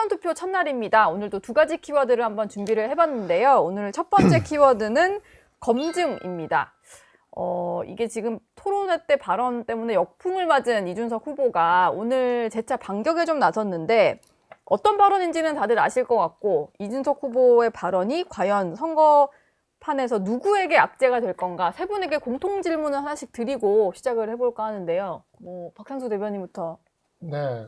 사전투표 첫날입니다. 오늘도 두 가지 키워드를 한번 준비를 해봤는데요. 오늘 첫 번째 키워드는 검증입니다. 이게 지금 토론회 때 발언 때문에 역풍을 맞은 이준석 후보가 오늘 재차 반격에 좀 나섰는데 어떤 발언인지는 다들 아실 것 같고 이준석 후보의 발언이 과연 선거판에서 누구에게 악재가 될 건가 세 분에게 공통 질문을 하나씩 드리고 시작을 해볼까 하는데요. 박상수 대변인부터. 네.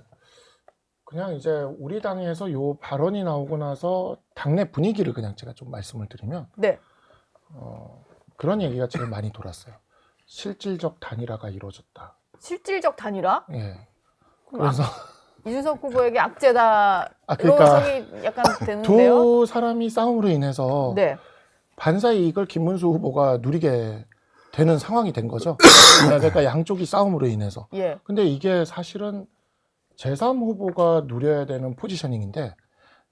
그냥 이제 우리 당에서 요 발언이 나오고 나서 당내 분위기를 그냥 제가 좀 말씀을 드리면 네. 그런 얘기가 제일 많이 돌았어요. 실질적 단일화가 이루어졌다. 실질적 단일화? 예. 그래서 이준석 후보에게 악재다. 그러니까 이런 약간 되는데요. 두 사람이 싸움으로 인해서 네. 반사의 이익을 김문수 후보가 누리게 되는 상황이 된 거죠. 그러니까 양쪽이 싸움으로 인해서. 예. 근데 이게 사실은 제3 후보가 누려야 되는 포지셔닝인데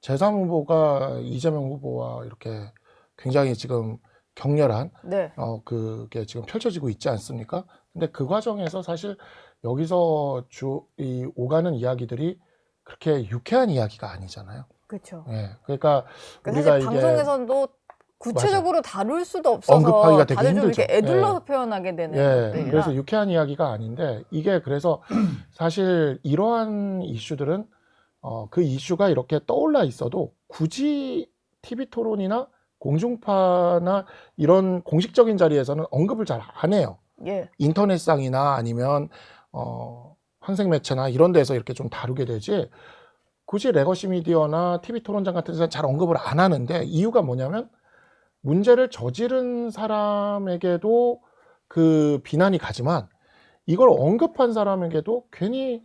제3 후보가 이재명 후보와 이렇게 굉장히 지금 격렬한 네. 그게 지금 펼쳐지고 있지 않습니까? 근데 그 과정에서 사실 여기서 오가는 이야기들이 그렇게 유쾌한 이야기가 아니잖아요. 그렇죠. 예. 그러니까 우리가 사실 이게 방송에서도 구체적으로 다룰 수도 없어서 언급하기가 되게 다들 좀 힘들죠. 이렇게 애둘러서 표현하게 되는 것들이라. 그래서 유쾌한 이야기가 아닌데 이게 그래서 사실 이러한 이슈들은 그 이슈가 이렇게 떠올라 있어도 굳이 TV 토론이나 공중파나 이런 공식적인 자리에서는 언급을 잘 안 해요. 예. 인터넷상이나 아니면 환생 매체나 이런 데서 이렇게 좀 다루게 되지 굳이 레거시 미디어나 TV 토론장 같은 데서 잘 언급을 안 하는데 이유가 뭐냐면 문제를 저지른 사람에게도 그 비난이 가지만 이걸 언급한 사람에게도 괜히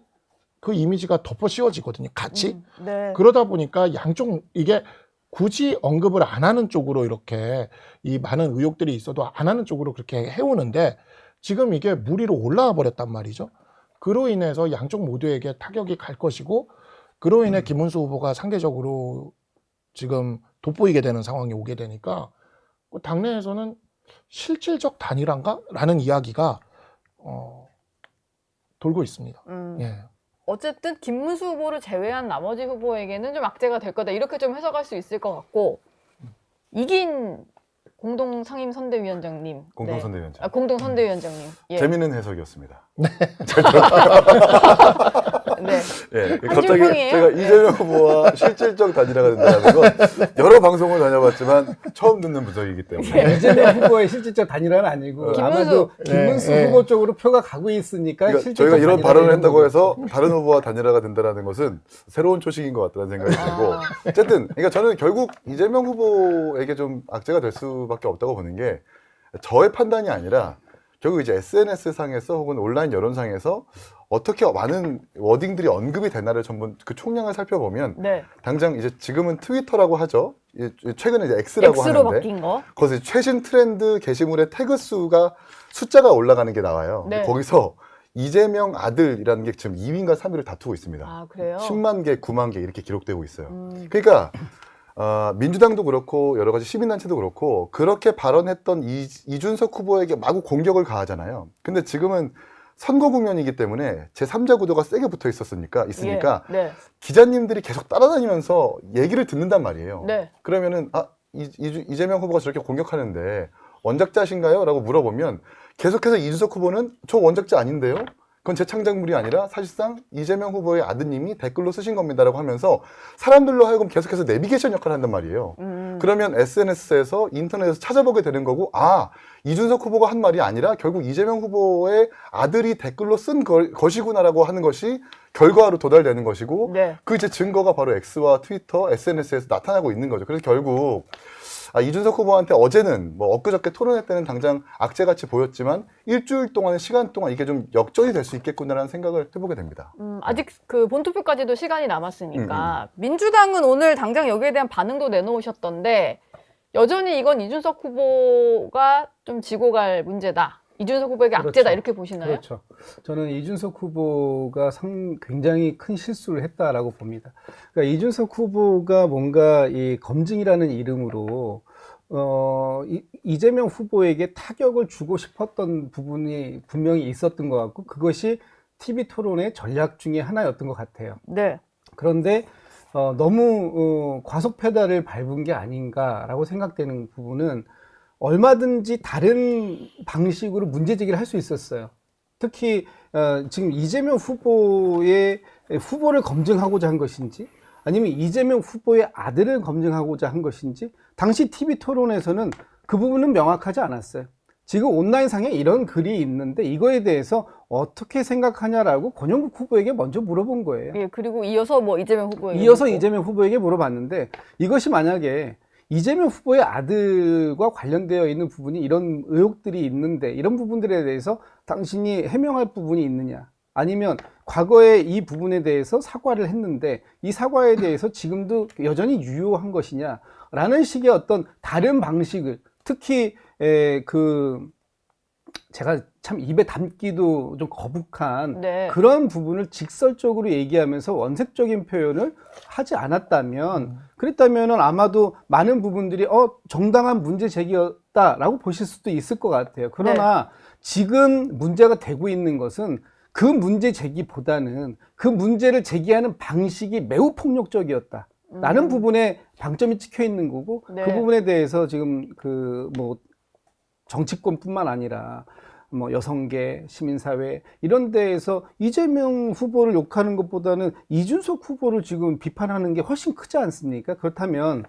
그 이미지가 덮어 씌워지거든요. 같이. 네. 그러다 보니까 양쪽 이게 굳이 언급을 안 하는 쪽으로 이렇게 이 많은 의혹들이 있어도 안 하는 쪽으로 그렇게 해오는데 지금 이게 무리로 올라와 버렸단 말이죠. 그로 인해서 양쪽 모두에게 타격이 갈 것이고 그로 인해 김문수 후보가 상대적으로 지금 돋보이게 되는 상황이 오게 되니까 당내에서는 실질적 단일화인가? 라는 이야기가 돌고 있습니다. 예. 어쨌든 김문수 후보를 제외한 나머지 후보에게는 좀 악재가 될 거다. 이렇게 좀 해석할 수 있을 것 같고 이긴 공동상임선대위원장님. 공동선대위원장. 공동선대위원장님. 예. 재미있는 해석이었습니다. 네. 예, 한 갑자기 줄평이에요? 제가 이재명 후보와 실질적 단일화가 된다는 건 여러 방송을 다녀봤지만 처음 듣는 분석이기 때문에 이재명 후보의 실질적 단일화는 아니고 아마도 김문수 후보 쪽으로 표가 가고 있으니까 그러니까 저희가 이런 발언을 한다고 해서 다른 후보와 단일화가 된다는 것은 새로운 초식인 것 같다는 생각이 들고 어쨌든 그러니까 저는 결국 이재명 후보에게 좀 악재가 될 수밖에 없다고 보는 게 저의 판단이 아니라 결국 이제 SNS 상에서 혹은 온라인 여론상에서 어떻게 많은 워딩들이 언급이 되나를 전부 그 총량을 살펴보면 네. 당장 이제 지금은 트위터라고 하죠. 최근에 이제 X라고 X로 하는데 바뀐 거. 거기서 최신 트렌드 게시물의 태그 숫자가 올라가는 게 나와요. 네. 거기서 이재명 아들이라는 게 지금 2위인가 3위를 다투고 있습니다. 아, 그래요? 10만 개, 9만 개 이렇게 기록되고 있어요. 그러니까 민주당도 그렇고 여러 가지 시민단체도 그렇고 그렇게 발언했던 이준석 후보에게 마구 공격을 가하잖아요. 근데 지금은 선거 국면이기 때문에 제3자 구도가 세게 붙어 있으니까 예. 네. 기자님들이 계속 따라다니면서 얘기를 듣는단 말이에요. 네. 그러면은 이재명 후보가 저렇게 공격하는데 원작자신가요? 라고 물어보면 계속해서 이준석 후보는 저 원작자 아닌데요? 그건 제 창작물이 아니라 사실상 이재명 후보의 아드님이 댓글로 쓰신 겁니다라고 하면서 사람들로 하여금 계속해서 내비게이션 역할을 한단 말이에요. 그러면 SNS에서 인터넷에서 찾아보게 되는 거고 이준석 후보가 한 말이 아니라 결국 이재명 후보의 아들이 댓글로 쓴 것이구나라고 하는 것이 결과로 도달되는 것이고 네. 그 이제 증거가 바로 X와 트위터, SNS에서 나타나고 있는 거죠. 그래서 결국 이준석 후보한테 어제는 엊그저께 토론회 때는 당장 악재같이 보였지만 일주일 동안의 시간 동안 이게 좀 역전이 될 수 있겠구나라는 생각을 해보게 됩니다. 아직 그 본투표까지도 시간이 남았으니까 민주당은 오늘 당장 여기에 대한 반응도 내놓으셨던데 여전히 이건 이준석 후보가 좀 지고 갈 문제다. 이준석 후보에게 그렇죠. 악재다 이렇게 보시나요? 그렇죠. 저는 이준석 후보가 굉장히 큰 실수를 했다라고 봅니다. 그러니까 이준석 후보가 뭔가 이 검증이라는 이름으로 이재명 후보에게 타격을 주고 싶었던 부분이 분명히 있었던 것 같고 그것이 TV 토론의 전략 중에 하나였던 것 같아요. 네. 그런데 너무 과속 페달을 밟은 게 아닌가라고 생각되는 부분은 얼마든지 다른 방식으로 문제 제기를 할 수 있었어요. 특히 지금 이재명 후보의 후보를 검증하고자 한 것인지 아니면 이재명 후보의 아들을 검증하고자 한 것인지 당시 TV 토론에서는 그 부분은 명확하지 않았어요. 지금 온라인상에 이런 글이 있는데 이거에 대해서 어떻게 생각하냐라고 권영국 후보에게 먼저 물어본 거예요. 예, 그리고 이어서 뭐 이재명 후보에게 이어서 묻고. 이재명 후보에게 물어봤는데 이것이 만약에 이재명 후보의 아들과 관련되어 있는 부분이 이런 의혹들이 있는데 이런 부분들에 대해서 당신이 해명할 부분이 있느냐 아니면 과거에 이 부분에 대해서 사과를 했는데 이 사과에 대해서 지금도 여전히 유효한 것이냐 라는 식의 어떤 다른 방식을 특히 제가 참 입에 담기도 좀 거북한 네. 그런 부분을 직설적으로 얘기하면서 원색적인 표현을 하지 않았다면 그랬다면은 아마도 많은 부분들이 정당한 문제 제기였다라고 보실 수도 있을 것 같아요. 그러나 지금 문제가 되고 있는 것은 그 문제 제기보다는 그 문제를 제기하는 방식이 매우 폭력적이었다. 라는 부분에 방점이 찍혀 있는 거고 네. 그 부분에 대해서 지금 정치권뿐만 아니라 뭐 여성계, 시민사회 이런 데에서 이재명 후보를 욕하는 것보다는 이준석 후보를 지금 비판하는 게 훨씬 크지 않습니까? 그렇다면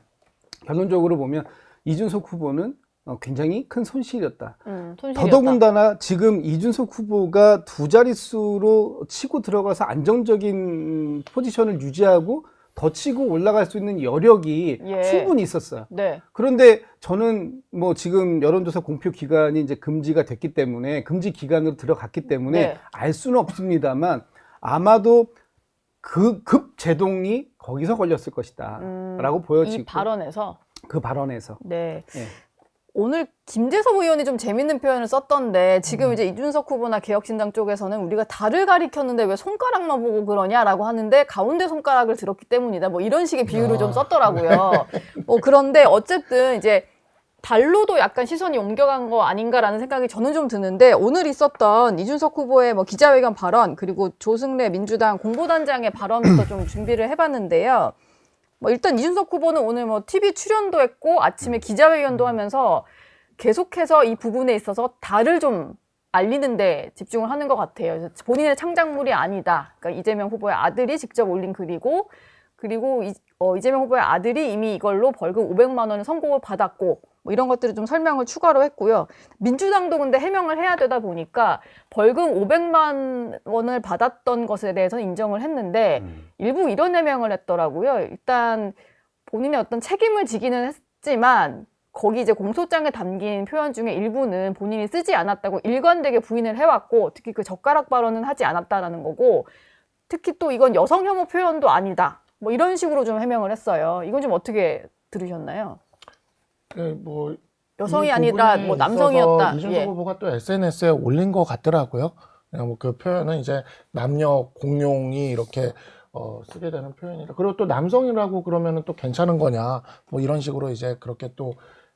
결론적으로 보면 이준석 후보는 굉장히 큰 손실이었다. 손실이었다. 더더군다나 지금 이준석 후보가 두 자릿수로 치고 들어가서 안정적인 포지션을 유지하고 더 치고 올라갈 수 있는 여력이 예. 충분히 있었어요. 네. 그런데 저는 뭐 지금 여론조사 공표 기간이 이제 금지가 됐기 때문에 금지 기간으로 들어갔기 때문에 네. 알 수는 없습니다만 아마도 그 급 제동이 거기서 걸렸을 것이다 라고 보여지고 이 발언에서 그 발언에서 네. 예. 오늘 김재섭 의원이 좀 재밌는 표현을 썼던데 지금 이제 이준석 후보나 개혁신당 쪽에서는 우리가 달을 가리켰는데 왜 손가락만 보고 그러냐라고 하는데 가운데 손가락을 들었기 때문이다. 뭐 이런 식의 비유를 좀 썼더라고요. 그런데 어쨌든 이제 달로도 약간 시선이 옮겨간 거 아닌가라는 생각이 저는 좀 드는데 오늘 있었던 이준석 후보의 뭐 기자회견 발언 그리고 조승래 민주당 공보단장의 발언부터 좀 준비를 해봤는데요. 뭐 일단 이준석 후보는 오늘 뭐 TV 출연도 했고 아침에 기자회견도 하면서 계속해서 이 부분에 있어서 달을 좀 알리는데 집중을 하는 것 같아요. 본인의 창작물이 아니다. 그러니까 이재명 후보의 아들이 직접 올린 글이고 그리고 이재명 후보의 아들이 이미 이걸로 벌금 500만 원을 선고를 받았고 뭐 이런 것들을 좀 설명을 추가로 했고요. 민주당도 근데 해명을 해야 되다 보니까 벌금 500만 원을 받았던 것에 대해서는 인정을 했는데 일부 이런 해명을 했더라고요. 일단 본인의 어떤 책임을 지기는 했지만 거기 이제 공소장에 담긴 표현 중에 일부는 본인이 쓰지 않았다고 일관되게 부인을 해왔고 특히 그 젓가락 발언은 하지 않았다라는 거고 특히 또 이건 여성 혐오 표현도 아니다. 뭐 이런 식으로 좀 해명을 했어요. 이건 좀 어떻게 들으셨나요? 네, 뭐 여성이 이 아니라 부분에 뭐 있어서 남성이었다. 이준석 예. 후보가 또 SNS에 올린 것 같더라고요. 뭐 그 표현은 이제 남녀 공용이 이렇게 쓰게 되는 표현이다. 그리고 또 남성이라고 그러면은 또 괜찮은 거냐, 뭐 이런 식으로 이제 그렇게 또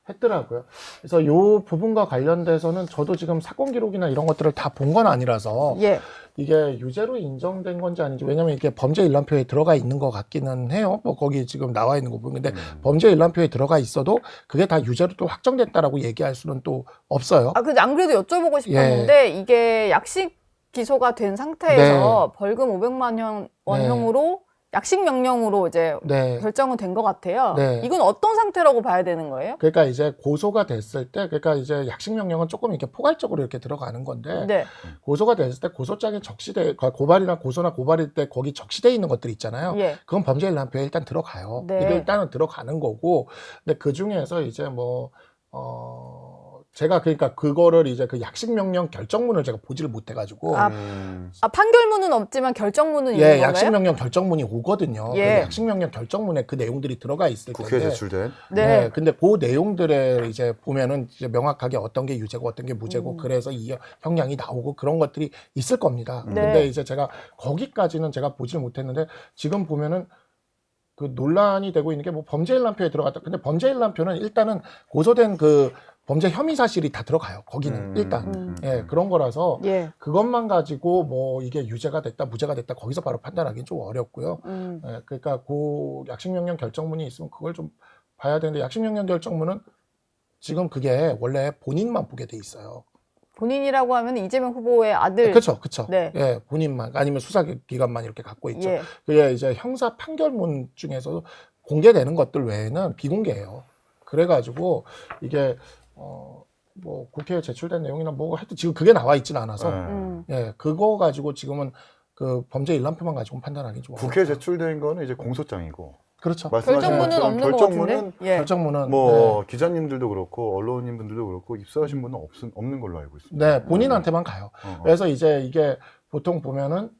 했더라고요. 그래서 이 부분과 관련돼서는 저도 지금 사건 기록이나 이런 것들을 다 본 건 아니라서 예. 이게 유죄로 인정된 건지 아닌지, 왜냐면 이게 범죄 일람표에 들어가 있는 것 같기는 해요. 뭐 거기 지금 나와 있는 거 보면. 근데 범죄 일람표에 들어가 있어도 그게 다 유죄로 또 확정됐다라고 얘기할 수는 또 없어요. 근데 안 그래도 여쭤보고 싶었는데 이게 약식 기소가 된 상태에서 벌금 500만 원형으로 약식 명령으로 이제 네. 결정은 된 것 같아요. 네. 이건 어떤 상태라고 봐야 되는 거예요? 그러니까 이제 고소가 됐을 때, 그러니까 이제 약식 명령은 조금 이렇게 포괄적으로 이렇게 들어가는 건데, 네. 고소가 됐을 때 고소장에 적시돼, 고발이나 고소나 고발일 때 거기 적시돼 있는 것들 있잖아요. 예. 그건 범죄 일람표에 일단 들어가요. 네. 이게 일단은 들어가는 거고, 근데 그 중에서 이제 제가 그러니까 그거를 이제 그 약식 명령 결정문을 제가 보지를 못해가지고, 판결문은 없지만 결정문은 있는 예, 건가요? 약식 명령 결정문이 오거든요. 예. 그 약식 명령 결정문에 그 내용들이 들어가 있을 국회에 텐데, 제출된. 네. 근데 그 내용들을 이제 보면은 이제 명확하게 어떤 게 유죄고 어떤 게 무죄고 그래서 이 형량이 나오고 그런 것들이 있을 겁니다. 네. 근데 이제 제가 거기까지는 제가 보질 못했는데 지금 보면은 그 논란이 되고 있는 게 뭐 범죄 일람표에 들어갔다. 근데 범죄 일람표는 일단은 고소된 그 범죄 혐의 사실이 다 들어가요. 거기는 일단 예, 그런 거라서 예. 그것만 가지고 뭐 이게 유죄가 됐다, 무죄가 됐다 거기서 바로 판단하기는 좀 어렵고요. 예, 그러니까 그 약식명령 결정문이 있으면 그걸 좀 봐야 되는데 약식명령 결정문은 지금 그게 원래 본인만 보게 돼 있어요. 본인이라고 하면 이재명 후보의 아들. 그렇죠, 그렇죠. 네. 예, 본인만 아니면 수사기관만 이렇게 갖고 있죠. 예. 그게 이제 형사 판결문 중에서 공개되는 것들 외에는 비공개예요. 그래가지고 이게 뭐 국회에 제출된 내용이나 뭐 하여튼 지금 그게 나와 있지는 않아서 예, 그거 가지고 지금은 그 범죄 일람표만 가지고 판단하기 좀 국회에 어렵다. 제출된 거는 이제 공소장이고 그렇죠. 말씀하신 결정문은 것처럼 없는 것 결정문은 같은데. 예. 결정문은 뭐 기자님들도 그렇고 언론인 분들도 그렇고 입수하신 분은 없는 걸로 알고 있습니다. 네, 본인한테만 가요. 그래서 이제 이게 보통 보면은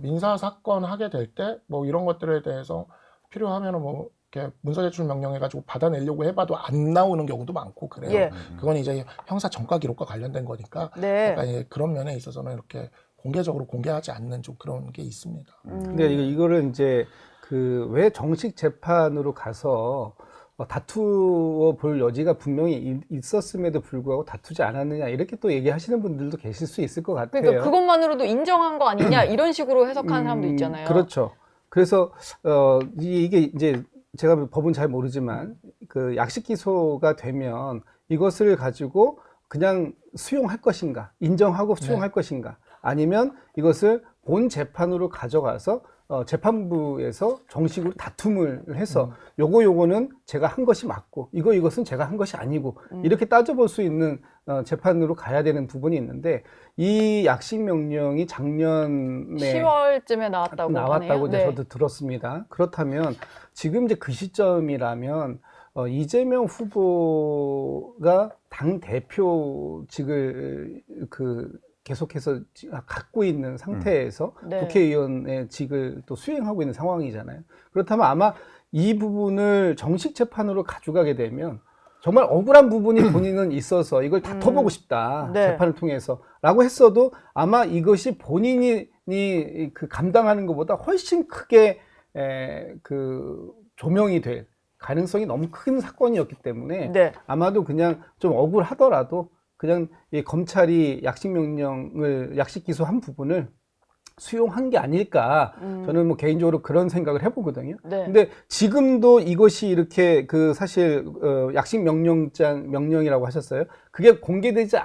민사 사건 하게 될 때 뭐 이런 것들에 대해서 필요하면은 뭐 이렇게 문서 제출 명령해가지고 받아내려고 해봐도 안 나오는 경우도 많고 그래요. 예. 그건 이제 형사 전과 기록과 관련된 거니까 네. 약간 이제 그런 면에 있어서는 이렇게 공개적으로 공개하지 않는 좀 그런 게 있습니다. 근데 이거를 이제 그 왜 정식 재판으로 가서 다투어 볼 여지가 분명히 있었음에도 불구하고 다투지 않았느냐 이렇게 또 얘기하시는 분들도 계실 수 있을 것 같아요. 그러니까 그것만으로도 인정한 거 아니냐 이런 식으로 해석하는 사람도 있잖아요. 그렇죠. 그래서 이게 이제 제가 법은 잘 모르지만 그 약식 기소가 되면 이것을 가지고 그냥 수용할 것인가, 인정하고 수용할 것인가, 아니면 이것을 본 재판으로 가져가서 재판부에서 정식으로 다툼을 해서 요거는 제가 한 것이 맞고 이것은 제가 한 것이 아니고 이렇게 따져볼 수 있는 재판으로 가야 되는 부분이 있는데 이 약식 명령이 작년에 10월쯤에 나왔다고 하네요. 이제 저도 들었습니다. 그렇다면 지금 이제 그 시점이라면 이재명 후보가 당 대표직을 계속해서 갖고 있는 상태에서 네. 국회의원의 직을 또 수행하고 있는 상황이잖아요. 그렇다면 아마 이 부분을 정식 재판으로 가져가게 되면 정말 억울한 부분이 본인은 있어서 이걸 다퉈보고 싶다. 네. 재판을 통해서 라고 했어도 아마 이것이 본인이 그 감당하는 것보다 훨씬 크게 조명이 될 가능성이 너무 큰 사건이었기 때문에 네. 아마도 그냥 좀 억울하더라도 그냥 이 검찰이 약식 기소한 부분을 수용한 게 아닐까. 저는 뭐 개인적으로 그런 생각을 해보거든요. 네. 근데 지금도 이것이 이렇게 사실 약식 명령이라고 하셨어요. 그게 공개되지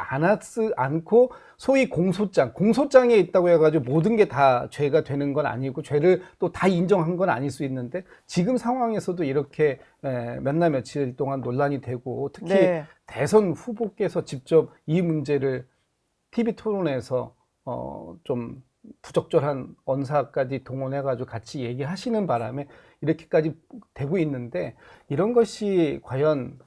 않고 소위 공소장에 있다고 해가지고 모든 게 다 죄가 되는 건 아니고 죄를 또 다 인정한 건 아닐 수 있는데 지금 상황에서도 이렇게 몇 날 며칠 동안 논란이 되고 특히 네. 대선 후보께서 직접 이 문제를 TV 토론에서 좀 부적절한 언사까지 동원해가지고 같이 얘기하시는 바람에 이렇게까지 되고 있는데 이런 것이 과연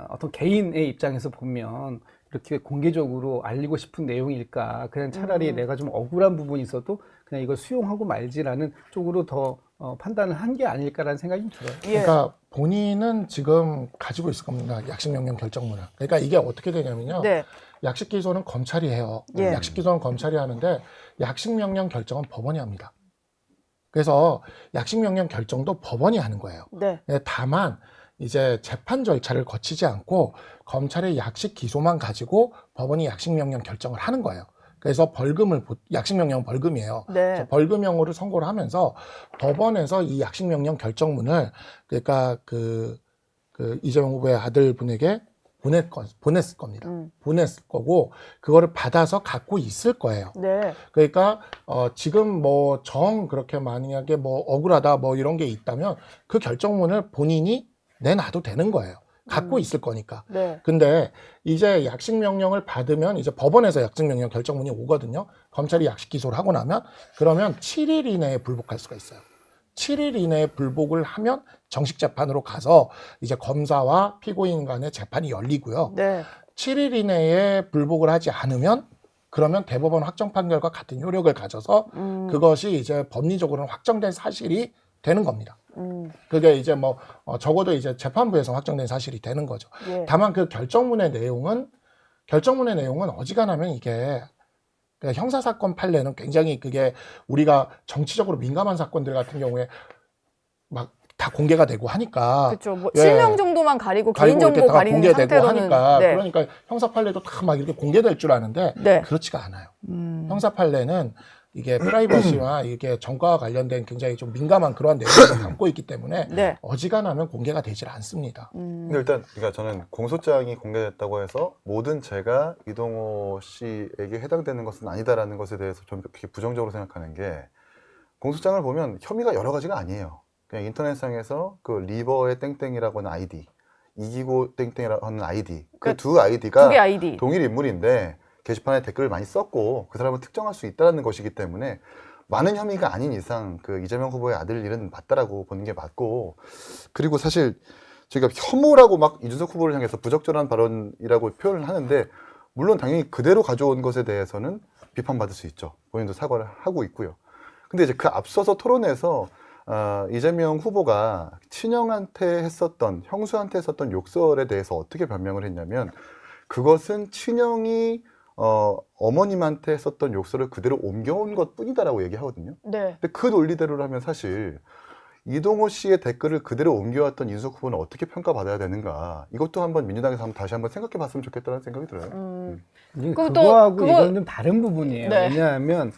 어떤 개인의 입장에서 보면 이렇게 공개적으로 알리고 싶은 내용일까? 그냥 차라리 내가 좀 억울한 부분이 있어도 그냥 이걸 수용하고 말지라는 쪽으로 더 판단을 한 게 아닐까라는 생각이 들어요. 예. 그러니까 본인은 지금 가지고 있을 겁니다. 약식명령 결정문을. 그러니까 이게 어떻게 되냐면요. 네. 약식 기소는 검찰이 해요. 예. 약식 기소는 검찰이 하는데 약식 명령 결정은 법원이 합니다. 그래서 약식 명령 결정도 법원이 하는 거예요. 네. 다만 이제 재판 절차를 거치지 않고 검찰의 약식 기소만 가지고 법원이 약식 명령 결정을 하는 거예요. 그래서 약식 명령은 벌금이에요. 네. 벌금형으로 선고를 하면서 법원에서 이 약식 명령 결정문을 그러니까 그 이재명 후보의 아들분에게 보냈을 겁니다. 보냈을 거고 그거를 받아서 갖고 있을 거예요. 네. 그러니까 지금 뭐 그렇게 만약에 뭐 억울하다 뭐 이런 게 있다면 그 결정문을 본인이 내놔도 되는 거예요. 갖고 있을 거니까. 네. 근데 이제 약식 명령을 받으면 이제 법원에서 약식 명령 결정문이 오거든요. 검찰이 약식 기소를 하고 나면 그러면 7일 이내에 불복할 수가 있어요. 7일 이내에 불복을 하면 정식 재판으로 가서 이제 검사와 피고인 간의 재판이 열리고요. 네. 7일 이내에 불복을 하지 않으면 그러면 대법원 확정 판결과 같은 효력을 가져서 그것이 이제 법리적으로는 확정된 사실이 되는 겁니다. 그게 이제 뭐 적어도 이제 재판부에서 확정된 사실이 되는 거죠. 예. 다만 그 결정문의 내용은 어지간하면 이게 그러니까 형사사건 판례는 굉장히 그게 우리가 정치적으로 민감한 사건들 같은 경우에 막 다 공개가 되고 하니까 그렇죠. 뭐 예. 실명 정도만 가리고 가리고 개인정보 이렇게 다 가리는 공개되고 상태로는 하니까 네. 그러니까 형사 판례도 다 막 이렇게 공개될 줄 아는데 네. 그렇지가 않아요. 형사 판례는 이게 프라이버시와 이게 정과와 관련된 굉장히 좀 민감한 그러한 내용을 담고 있기 때문에 네. 어지간하면 공개가 되질 않습니다. 근데 일단 그러니까 저는 공소장이 공개됐다고 해서 모든 죄가 이동호 씨에게 해당되는 것은 아니다라는 것에 대해서 좀 그렇게 부정적으로 생각하는 게 공소장을 보면 혐의가 여러 가지가 아니에요. 그냥 인터넷상에서 그 리버의 땡땡이라고 하는 아이디, 이기고 땡땡이라고 하는 아이디, 그 두 아이디가 두 개 아이디. 동일 인물인데 게시판에 댓글을 많이 썼고 그 사람을 특정할 수 있다는 것이기 때문에 많은 혐의가 아닌 이상 그 이재명 후보의 아들 일은 맞다라고 보는 게 맞고, 그리고 사실 저희가 혐오라고 막 이준석 후보를 향해서 부적절한 발언이라고 표현을 하는데 물론 당연히 그대로 가져온 것에 대해서는 비판받을 수 있죠. 본인도 사과를 하고 있고요. 근데 이제 그 앞서서 토론에서 이재명 후보가 친형한테 했었던, 형수한테 했었던 욕설에 대해서 어떻게 변명을 했냐면 그것은 친형이 어머님한테 했었던 욕설을 그대로 옮겨온 것 뿐이다라고 얘기하거든요. 네. 근데 그 논리대로라면 사실 이동호 씨의 댓글을 그대로 옮겨왔던 이준석 후보는 어떻게 평가받아야 되는가, 이것도 한번 민주당에서 다시 한번 생각해 봤으면 좋겠다는 생각이 들어요. 이게 그럼 또 그거하고 그거- 이건 좀 다른 부분이에요. 네. 왜냐하면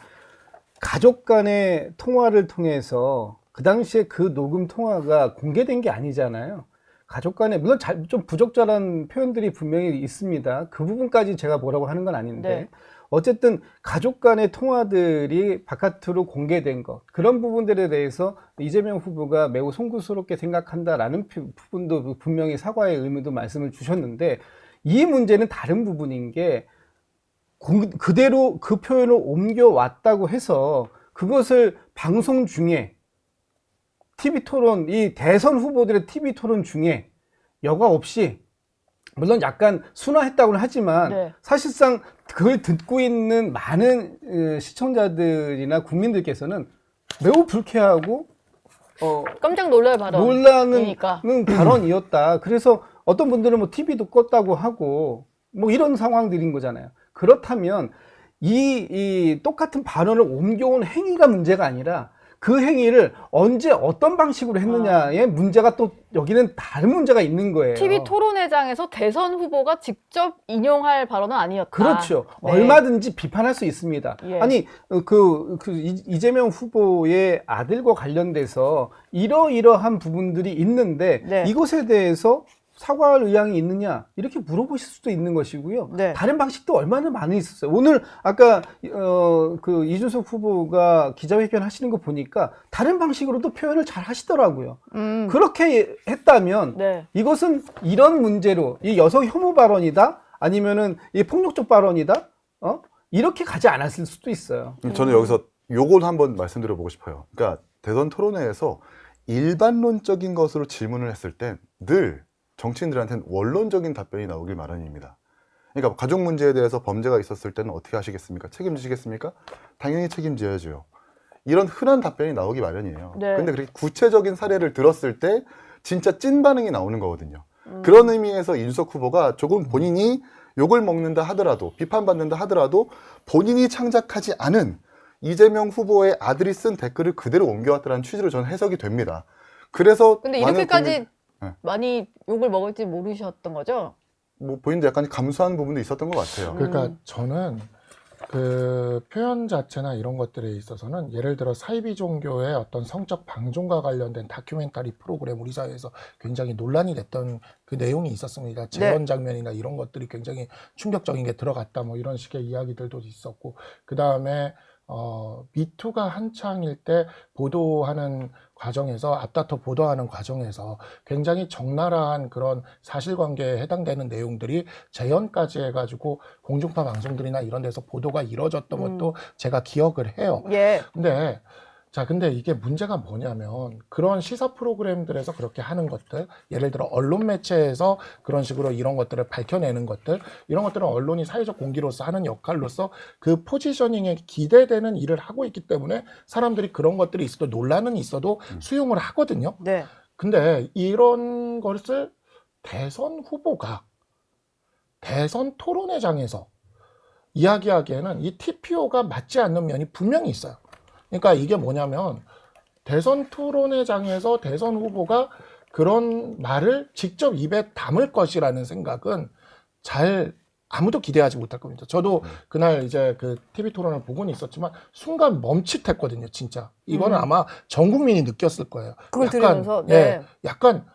가족 간의 통화를 통해서 그 당시에 그 녹음 통화가 공개된 게 아니잖아요. 가족 간에 물론 좀 부적절한 표현들이 분명히 있습니다. 그 부분까지 제가 뭐라고 하는 건 아닌데 네. 어쨌든 가족 간의 통화들이 바깥으로 공개된 것, 그런 부분들에 대해서 이재명 후보가 매우 송구스럽게 생각한다라는 부분도 분명히 사과의 의미도 말씀을 주셨는데, 이 문제는 다른 부분인 게 그대로 그 표현을 옮겨왔다고 해서 그것을 방송 중에 TV 토론, 이 대선 후보들의 TV 토론 중에 여과 없이, 물론 약간 순화했다고는 하지만 네. 사실상 그걸 듣고 있는 많은 시청자들이나 국민들께서는 매우 불쾌하고 깜짝 놀랄 발언. 놀라는 이니까. 발언이었다. 그래서 어떤 분들은 뭐 TV도 껐다고 하고 뭐 이런 상황들인 거잖아요. 그렇다면 이 똑같은 발언을 옮겨온 행위가 문제가 아니라 그 행위를 언제 어떤 방식으로 했느냐의 문제가 또 여기는 다른 문제가 있는 거예요. TV 토론회장에서 대선 후보가 직접 인용할 발언은 아니었다. 그렇죠. 네. 얼마든지 비판할 수 있습니다. 예. 아니 이재명 후보의 아들과 관련돼서 이러이러한 부분들이 있는데 네. 이것에 대해서 사과할 의향이 있느냐 이렇게 물어보실 수도 있는 것이고요. 네. 다른 방식도 얼마나 많이 있었어요. 오늘 아까 그 이준석 후보가 기자회견 하시는 거 보니까 다른 방식으로도 표현을 잘 하시더라고요. 그렇게 했다면 네. 이것은 이런 문제로 이 여성 혐오 발언이다 아니면은 이 폭력적 발언이다 이렇게 가지 않았을 수도 있어요. 저는 여기서 요걸 한번 말씀드려보고 싶어요. 그러니까 대선 토론회에서 일반론적인 것으로 질문을 했을 땐 늘 정치인들한테는 원론적인 답변이 나오길 마련입니다. 그러니까 가족 문제에 대해서 범죄가 있었을 때는 어떻게 하시겠습니까? 책임지시겠습니까? 당연히 책임져야죠. 이런 흔한 답변이 나오기 마련이에요. 네. 근데 그렇게 구체적인 사례를 들었을 때 진짜 찐 반응이 나오는 거거든요. 그런 의미에서 이준석 후보가 조금 본인이 욕을 먹는다 하더라도, 비판받는다 하더라도 본인이 창작하지 않은 이재명 후보의 아들이 쓴 댓글을 그대로 옮겨왔다는 취지로 저는 해석이 됩니다. 그래서 근데 많은 이렇게까지 국민- 네. 많이 욕을 먹을지 모르셨던 거죠? 뭐 본인도 약간 감수한 부분도 있었던 것 같아요. 그러니까 저는 그 표현 자체나 이런 것들에 있어서는 예를 들어 사이비 종교의 어떤 성적 방종과 관련된 다큐멘터리 프로그램 우리 사회에서 굉장히 논란이 됐던 그 내용이 있었습니다. 재현 장면이나 이런 것들이 굉장히 충격적인 게 들어갔다 뭐 이런 식의 이야기들도 있었고, 그 다음에 미투가 한창일 때 보도하는 과정에서 앞다퉈 보도하는 과정에서 굉장히 적나라한 그런 사실관계에 해당되는 내용들이 재현까지 해가지고 공중파 방송들이나 이런 데서 보도가 이루어졌던 것도 제가 기억을 해요. 예. 근데 이게 문제가 뭐냐면 그런 시사 프로그램들에서 그렇게 하는 것들, 예를 들어 언론 매체에서 그런 식으로 이런 것들을 밝혀내는 것들, 이런 것들은 언론이 사회적 공기로서 하는 역할로서 그 포지셔닝에 기대되는 일을 하고 있기 때문에 사람들이 그런 것들이 있어도 논란은 있어도 수용을 하거든요. 네. 근데 이런 것을 대선 후보가 대선 토론회장에서 이야기하기에는 이 TPO가 맞지 않는 면이 분명히 있어요. 그러니까 이게 뭐냐면 대선 토론회장에서 대선 후보가 그런 말을 직접 입에 담을 것이라는 생각은 잘 아무도 기대하지 못할 겁니다. 저도 그날 이제 그 TV 토론을 보고는 있었지만 순간 멈칫했거든요, 진짜. 이거는 아마 전 국민이 느꼈을 거예요. 그걸 들으면서, 네. 예, 약간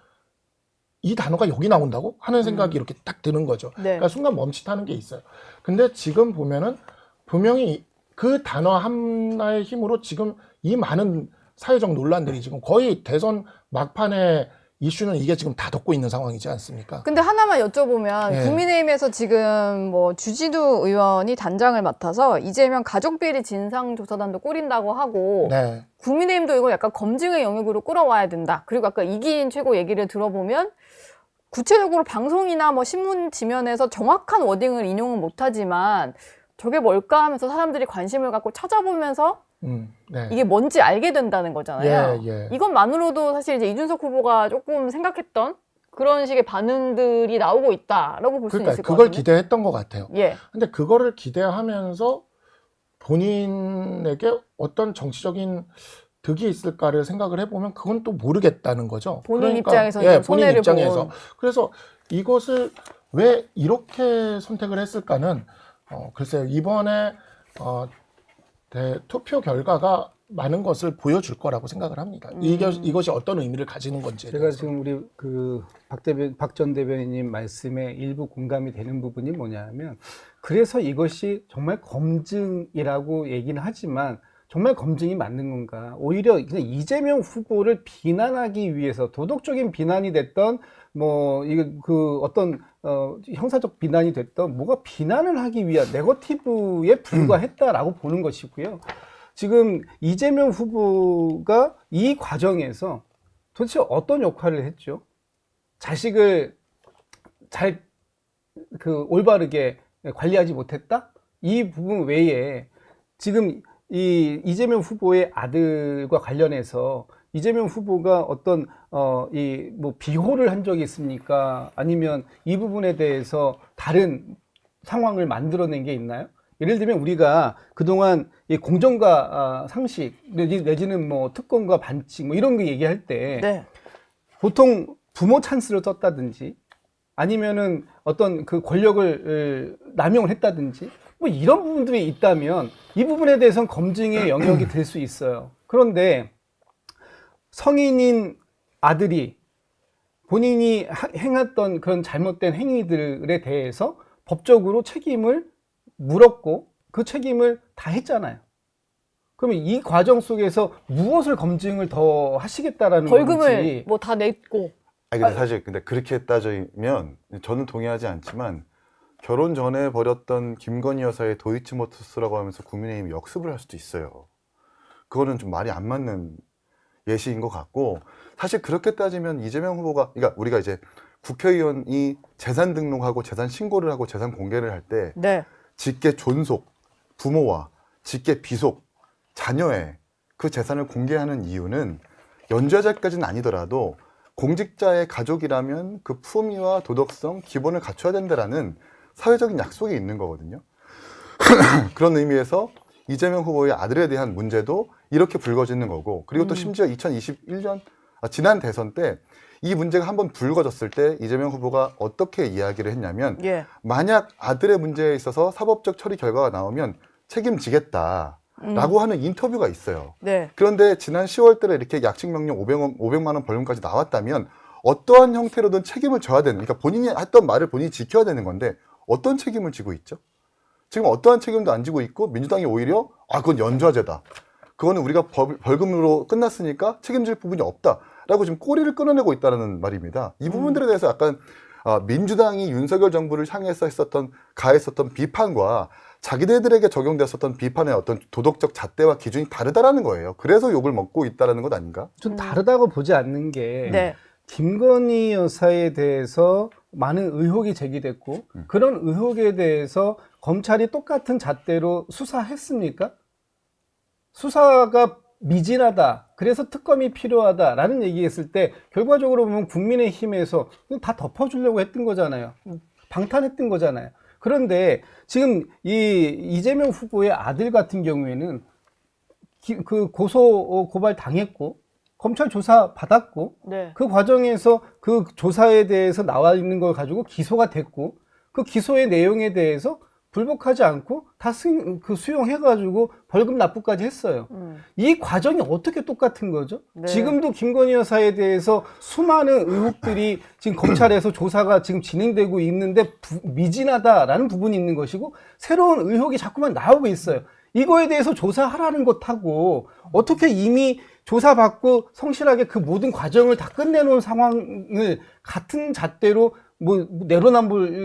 이 단어가 여기 나온다고 하는 생각이 이렇게 딱 드는 거죠. 네. 그러니까 순간 멈칫하는 게 있어요. 근데 지금 보면은 분명히 그 단어 하나의 힘으로 지금 이 많은 사회적 논란들이 지금 거의 대선 막판에 이슈는 이게 지금 다 덮고 있는 상황이지 않습니까? 근데 하나만 여쭤보면 네. 국민의힘에서 지금 뭐 주진우 의원이 단장을 맡아서 이재명 가족비리 진상조사단도 꾸린다고 하고 네. 국민의힘도 이걸 약간 검증의 영역으로 끌어와야 된다. 그리고 아까 이기인 최고 얘기를 들어보면 구체적으로 방송이나 뭐 신문 지면에서 정확한 워딩을 인용은 못하지만 저게 뭘까 하면서 사람들이 관심을 갖고 찾아보면서 네. 이게 뭔지 알게 된다는 거잖아요. 예, 예. 이것만으로도 사실 이제 이준석 후보가 조금 생각했던 그런 식의 반응들이 나오고 있다라고 볼 수 그러니까 있을 것 그걸 같아요. 기대했던 것 같아요. 예. 근데 그거를 기대하면서 본인에게 어떤 정치적인 득이 있을까를 생각을 해보면 그건 또 모르겠다는 거죠. 본인 그러니까, 입장에서 예, 이제 본인 손해를 입장에서. 본. 그래서 이것을 왜 이렇게 선택을 했을까는 글쎄요. 이번에 투표 결과가 많은 것을 보여줄 거라고 생각을 합니다. 이것이 어떤 의미를 가지는 건지. 제가 지금 우리 박 전 대변인님 말씀에 일부 공감이 되는 부분이 뭐냐면, 그래서 이것이 정말 검증이라고 얘기는 하지만 정말 검증이 맞는 건가? 오히려 그냥 이재명 후보를 비난하기 위해서 도덕적인 비난이 됐던 뭐 이거 그 어떤 형사적 비난이 됐던 뭐가 비난을 하기 위한 네거티브에 불과했다라고 보는 것이고요. 지금 이재명 후보가 이 과정에서 도대체 어떤 역할을 했죠? 자식을 잘 올바르게 관리하지 못했다? 이 부분 외에 지금 이 이재명 후보의 아들과 관련해서 이재명 후보가 어떤 뭐 비호를 한 적이 있습니까? 아니면 이 부분에 대해서 다른 상황을 만들어낸 게 있나요? 예를 들면 우리가 그동안 이 공정과 상식 내지는 뭐 특권과 반칙 뭐 이런 거 얘기할 때 네. 보통 부모 찬스를 썼다든지 아니면은 어떤 그 권력을 남용을 했다든지 뭐 이런 부분들이 있다면 이 부분에 대해서는 검증의 영역이 될 수 있어요. 그런데 성인인 아들이 본인이 행했던 그런 잘못된 행위들에 대해서 법적으로 책임을 물었고 그 책임을 다 했잖아요. 그러면 이 과정 속에서 무엇을 검증을 더 하시겠다라는 벌금을 건지. 뭐 다 냈고. 아니 근데 사실 근데 그렇게 따지면 저는 동의하지 않지만 결혼 전에 벌였던 김건희 여사의 도이치모터스라고 하면서 국민의힘이 역습을 할 수도 있어요. 그거는 좀 말이 안 맞는 예시인 것 같고, 사실 그렇게 따지면 이재명 후보가, 그러니까 우리가 이제 국회의원이 재산 등록하고 재산 신고를 하고 재산 공개를 할 때 네. 직계 존속, 부모와 직계 비속, 자녀의 그 재산을 공개하는 이유는 연좌제까지는 아니더라도 공직자의 가족이라면 그 품위와 도덕성, 기본을 갖춰야 된다라는 사회적인 약속이 있는 거거든요. 그런 의미에서 이재명 후보의 아들에 대한 문제도 이렇게 불거지는 거고, 그리고 또 심지어 2021년 지난 대선 때 이 문제가 한번 불거졌을 때 이재명 후보가 어떻게 이야기를 했냐면, 예. 만약 아들의 문제에 있어서 사법적 처리 결과가 나오면 책임지겠다라고 하는 인터뷰가 있어요. 네. 그런데 지난 10월 달에 이렇게 약식명령 500만 원 벌금까지 나왔다면 어떠한 형태로든 책임을 져야 되는, 그러니까 본인이 했던 말을 본인이 지켜야 되는 건데 어떤 책임을 지고 있죠? 지금 어떠한 책임도 안 지고 있고, 민주당이 오히려 그건 연좌제다, 그거는 우리가 벌금으로 끝났으니까 책임질 부분이 없다라고 지금 꼬리를 끊어내고 있다는 말입니다. 이 부분들에 대해서 약간 민주당이 윤석열 정부를 향해서 가했었던 비판과 자기네들에게 적용됐었던 비판의 어떤 도덕적 잣대와 기준이 다르다라는 거예요. 그래서 욕을 먹고 있다는 것 아닌가? 좀 다르다고 보지 않는 게, 네. 김건희 여사에 대해서 많은 의혹이 제기됐고 그런 의혹에 대해서 검찰이 똑같은 잣대로 수사했습니까? 수사가 미진하다, 그래서 특검이 필요하다라는 얘기했을 때 결과적으로 보면 국민의힘에서 다 덮어주려고 했던 거잖아요. 방탄했던 거잖아요. 그런데 지금 이 이재명 후보의 아들 같은 경우에는 그 고소 고발 당했고 검찰 조사 받았고 네. 그 과정에서 그 조사에 대해서 나와 있는 걸 가지고 기소가 됐고 그 기소의 내용에 대해서 불복하지 않고 다 수용해가지고 벌금 납부까지 했어요. 이 과정이 어떻게 똑같은 거죠? 네. 지금도 김건희 여사에 대해서 수많은 의혹들이 지금 검찰에서 조사가 지금 진행되고 있는데 미진하다라는 부분이 있는 것이고 새로운 의혹이 자꾸만 나오고 있어요. 이거에 대해서 조사하라는 것하고 어떻게 이미 조사받고 성실하게 그 모든 과정을 다 끝내놓은 상황을 같은 잣대로 뭐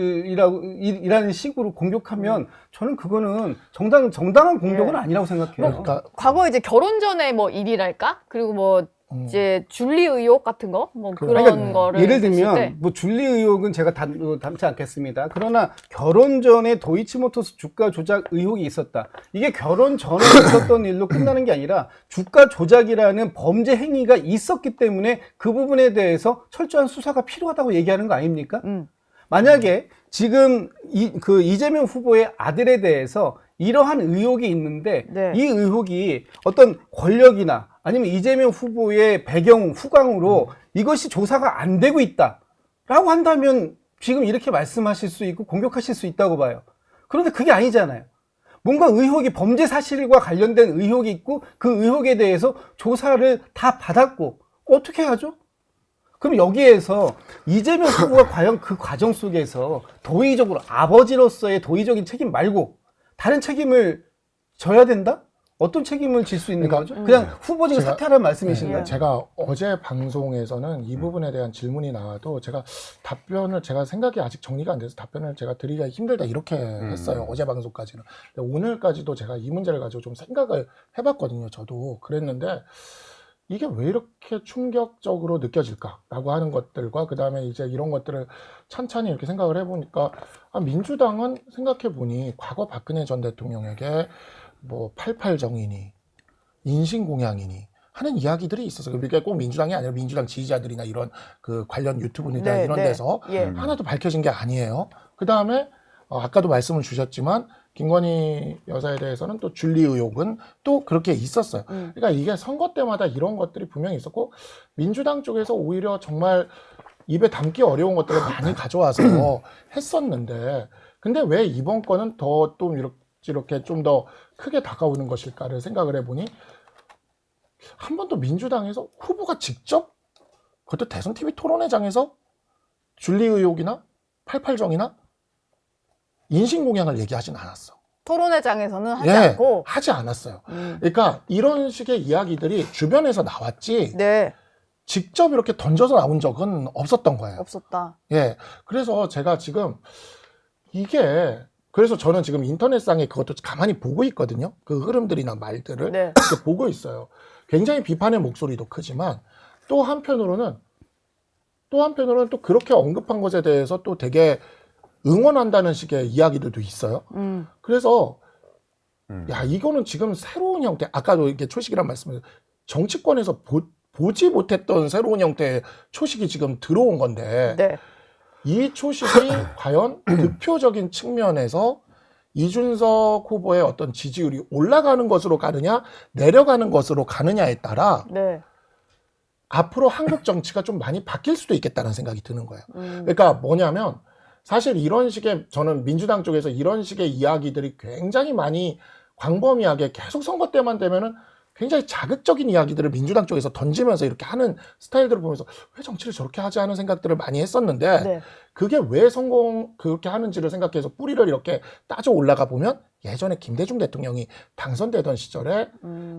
내로남불이라는 식으로 공격하면 저는 그거는 정당한 공격은 네. 아니라고 생각해요. 그러니까 과거 이제 결혼 전에 뭐 일이랄까? 그리고 뭐 이제 줄리 의혹 같은 거? 뭐 그런 그러니까 거를 예를 했을 들면 때 뭐 줄리 의혹은 제가 담지 않겠습니다. 그러나 결혼 전에 도이치모터스 주가 조작 의혹이 있었다. 이게 결혼 전에 있었던 일로 끝나는 게 아니라 주가 조작이라는 범죄 행위가 있었기 때문에 그 부분에 대해서 철저한 수사가 필요하다고 얘기하는 거 아닙니까? 만약에 지금 이재명 후보의 아들에 대해서 이러한 의혹이 있는데 네. 이 의혹이 어떤 권력이나 아니면 이재명 후보의 배경 후광으로 이것이 조사가 안 되고 있다라고 한다면 지금 이렇게 말씀하실 수 있고 공격하실 수 있다고 봐요. 그런데 그게 아니잖아요. 뭔가 의혹이 범죄 사실과 관련된 의혹이 있고 그 의혹에 대해서 조사를 다 받았고 어떻게 하죠? 그럼 여기에서 이재명 후보가 과연 그 과정 속에서 도의적으로 아버지로서의 도의적인 책임 말고 다른 책임을 져야 된다? 어떤 책임을 질 수 있는 그러니까 거죠? 그냥 후보직을 사퇴하라는 말씀이신가요? 네. 제가 어제 방송에서는 이 부분에 대한 질문이 나와도 제가 제가 생각이 아직 정리가 안 돼서 답변을 제가 드리기가 힘들다 이렇게 했어요. 어제 방송까지는. 근데 오늘까지도 제가 이 문제를 가지고 좀 생각을 해봤거든요. 저도 그랬는데 이게 왜 이렇게 충격적으로 느껴질까라고 하는 것들과 그 다음에 이제 이런 것들을 찬찬히 이렇게 생각을 해보니까 민주당은 생각해보니 과거 박근혜 전 대통령에게 뭐 88 정인이 인신공양이니 하는 이야기들이 있어서 그게 꼭 민주당이 아니라 민주당 지지자들이나 이런 그 관련 유튜브나 네, 이런 네. 데서 예. 하나도 밝혀진 게 아니에요. 그 다음에 아까도 말씀을 주셨지만 김건희 여사에 대해서는 또 줄리 의혹은 또 그렇게 있었어요. 그러니까 이게 선거 때마다 이런 것들이 분명히 있었고 민주당 쪽에서 오히려 정말 입에 담기 어려운 것들을 많이 가져와서 했었는데 근데 왜 이번 건은 더 또 이렇게 좀 더 크게 다가오는 것일까를 생각을 해보니 한 번도 민주당에서 후보가 직접 그것도 대선 TV 토론회장에서 줄리 의혹이나 88정이나 인신공양을 얘기하진 않았어. 토론회장에서는 하지 예, 않고 하지 않았어요. 그러니까 이런 식의 이야기들이 주변에서 나왔지 네. 직접 이렇게 던져서 나온 적은 없었던 거예요. 없었다. 예. 그래서 제가 지금 그래서 저는 지금 인터넷상에 그것도 가만히 보고 있거든요. 그 흐름들이나 말들을 네. 이렇게 보고 있어요. 굉장히 비판의 목소리도 크지만 또 한편으로는 또 그렇게 언급한 것에 대해서 또 되게 응원한다는 식의 이야기들도 있어요. 그래서 야 이거는 지금 새로운 형태 아까도 이렇게 초식이란 말씀을 정치권에서 보지 못했던 새로운 형태의 초식이 지금 들어온 건데 네. 이 초식이 과연 득표적인 측면에서 이준석 후보의 어떤 지지율이 올라가는 것으로 가느냐 내려가는 것으로 가느냐에 따라 네. 앞으로 한국 정치가 좀 많이 바뀔 수도 있겠다는 생각이 드는 거예요. 그러니까 뭐냐면 사실 이런 식의 저는 민주당 쪽에서 이런 식의 이야기들이 굉장히 많이 광범위하게 계속 선거 때만 되면은 굉장히 자극적인 이야기들을 민주당 쪽에서 던지면서 이렇게 하는 스타일들을 보면서 왜 정치를 저렇게 하지 하는 생각들을 많이 했었는데 네. 그게 왜 그렇게 하는지를 생각해서 뿌리를 이렇게 따져 올라가 보면 예전에 김대중 대통령이 당선되던 시절에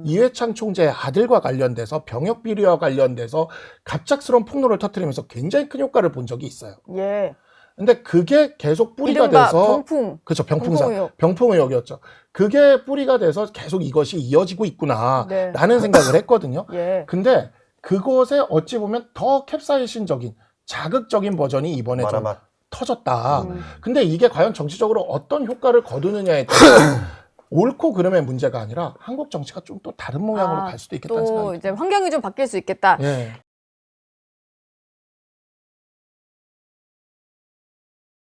이회창 총재의 아들과 관련돼서 병역 비리와 관련돼서 갑작스러운 폭로를 터뜨리면서 굉장히 큰 효과를 본 적이 있어요. 예. 근데 그게 계속 뿌리가 이른바 돼서 병풍. 그렇죠. 병풍의혹. 병풍의혹이었죠. 그게 뿌리가 돼서 계속 이것이 이어지고 있구나라는 네. 생각을 했거든요. 예. 근데 그것에 어찌 보면 더 캡사이신적인 자극적인 버전이 이번에 좀 마라맛. 터졌다. 근데 이게 과연 정치적으로 어떤 효과를 거두느냐에 따라 옳고 그름의 문제가 아니라 한국 정치가 좀 또 다른 모양으로 갈 수도 있겠다는 또 생각이 이제 환경이 좀 바뀔 수 있겠다. 듭니다. 예.